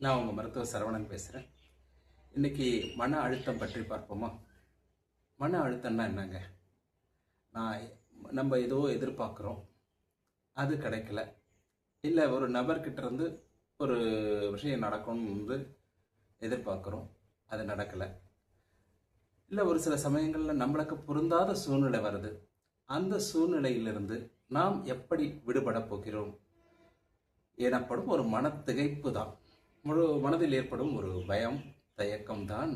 நான் உங்கள் மருத்துவர் சரவணன் பேசுகிறேன். இன்றைக்கி மன அழுத்தம் பற்றி பார்ப்போமா? மன அழுத்தம்னா என்னங்க? நம்ம ஏதோ எதிர்பார்க்குறோம், அது கிடைக்கல. இல்லை ஒரு நபர்கிட்ட இருந்து ஒரு விஷயம் நடக்கணும்னு எதிர்பார்க்குறோம், அது நடக்கலை. இல்லை ஒரு சில சமயங்களில் நம்மளுக்கு பொருந்தாத சூழ்நிலை வருது. அந்த சூழ்நிலையிலிருந்து நாம் எப்படி விடுபட போகிறோம் எனப்படும் ஒரு மனத்திகைப்பு தான். மனதில் ஏற்படும் ஒரு பயம், தயக்கம் தான்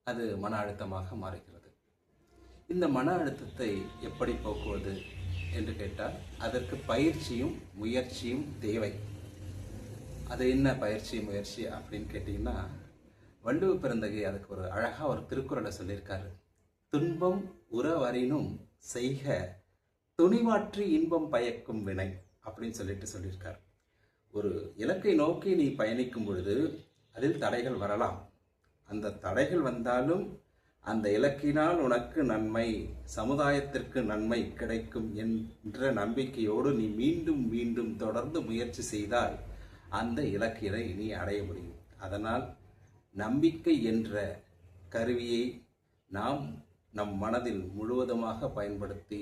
அது மன அழுத்தமாக மாறுகிறது. இந்த மன அழுத்தத்தை எப்படி போக்குவது என்று கேட்டால் அதற்கு பயிற்சியும் முயற்சியும் தேவை. அது என்ன பயிற்சி முயற்சி அப்படின்னு கேட்டிங்கன்னா, வள்ளுவ பெருந்தகை அதுக்கு ஒரு அழகாக ஒரு திருக்குறளை சொல்லியிருக்காரு. துன்பம் உறவறினும் செய்க துணிவாற்றி இன்பம் பயக்கும் வினை அப்படின்னு சொல்லியிருக்கார். ஒரு இலக்கை நோக்கி நீ பயணிக்கும் பொழுது அதில் தடைகள் வரலாம். அந்த தடைகள் வந்தாலும் அந்த இலக்கினால் உனக்கு நன்மை, சமுதாயத்திற்கு நன்மை கிடைக்கும் என்ற நம்பிக்கையோடு நீ மீண்டும் மீண்டும் தொடர்ந்து முயற்சி செய்தால் அந்த இலக்கினை நீ அடைய முடியும். அதனால் நம்பிக்கை என்ற கருவியை நாம் நம் மனதில் முழுவதுமாக பயன்படுத்தி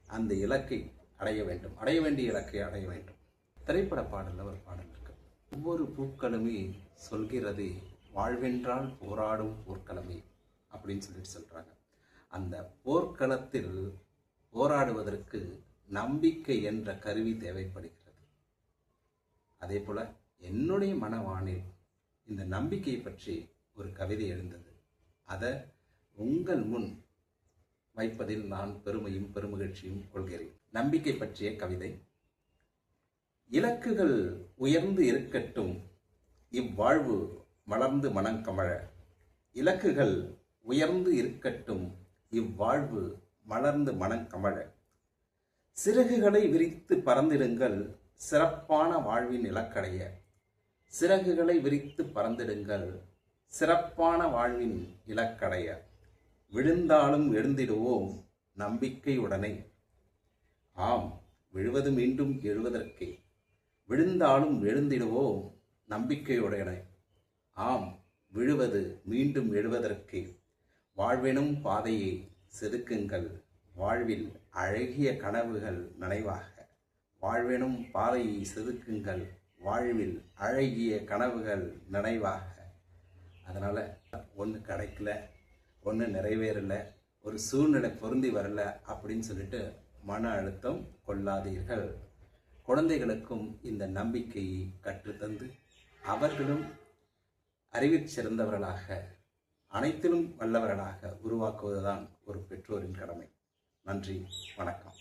அந்த இலக்கை அடைய வேண்டும், அடைய வேண்டிய இலக்கை அடைய வேண்டும். திரைப்பட பாடலில் ஒரு பாடல் இருக்கு. ஒவ்வொரு பூக்களுமே சொல்கிறது வாழ்வென்றால் போராடும் போர்க்களமே அப்படின்னு சொல்கிறாங்க. அந்த போர்க்களத்தில் போராடுவதற்கு நம்பிக்கை என்ற கருவி தேவைப்படுகிறது. அதே போல என்னுடைய மனவானில் இந்த நம்பிக்கை பற்றி ஒரு கவிதை எழுந்தது. அதை உங்கள் முன் வைப்பதில் நான் பெருமையும் பெருமகிழ்ச்சியும் கொள்கிறேன். நம்பிக்கை பற்றிய கவிதை. இலக்குகள் உயர்ந்து இருக்கட்டும், இவ்வாழ்வு மலர்ந்து மனங்கமழ. இலக்குகள் உயர்ந்து இருக்கட்டும், இவ்வாழ்வு மலர்ந்து மனங்கமழ. சிறகுகளை விரித்து பறந்திடுங்கள், சிறப்பான வாழ்வின் இலக்கடைய. சிறகுகளை விரித்து பறந்திடுங்கள், சிறப்பான வாழ்வின் இலக்கடைய. விழுந்தாலும் எழுந்திடுவோம் நம்பிக்கையுடனே. ஆம், விழுவது மீண்டும் எழுவதற்கே. விழுந்தாலும் எழுந்திடுவோம் நம்பிக்கையுடனே. ஆம், விழுவது மீண்டும் எழுவதற்கே. வாழ்வெனும் பாதையை செதுக்குங்கள், வாழ்வில் அழகிய கனவுகள் நனைவாக. வாழ்வெனும் பாதையை செதுக்குங்கள், வாழ்வில் அழகிய கனவுகள் நினைவாக. அதனால் ஒன்று கிடைக்கல, ஒன்று நிறைவேறலை, ஒரு சூழ்நிலை பொருந்தி வரல அப்படின்னு சொல்லிட்டு மன அழுத்தம் கொள்ளாதீர்கள். குழந்தைகளுக்கும் இந்த நம்பிக்கையை கற்றுத்தந்து அவர்களும் அறிவில் சிறந்தவர்களாக, அனைத்திலும் வல்லவர்களாக உருவாக்குவதுதான் ஒரு பெற்றோரின் கடமை. நன்றி, வணக்கம்.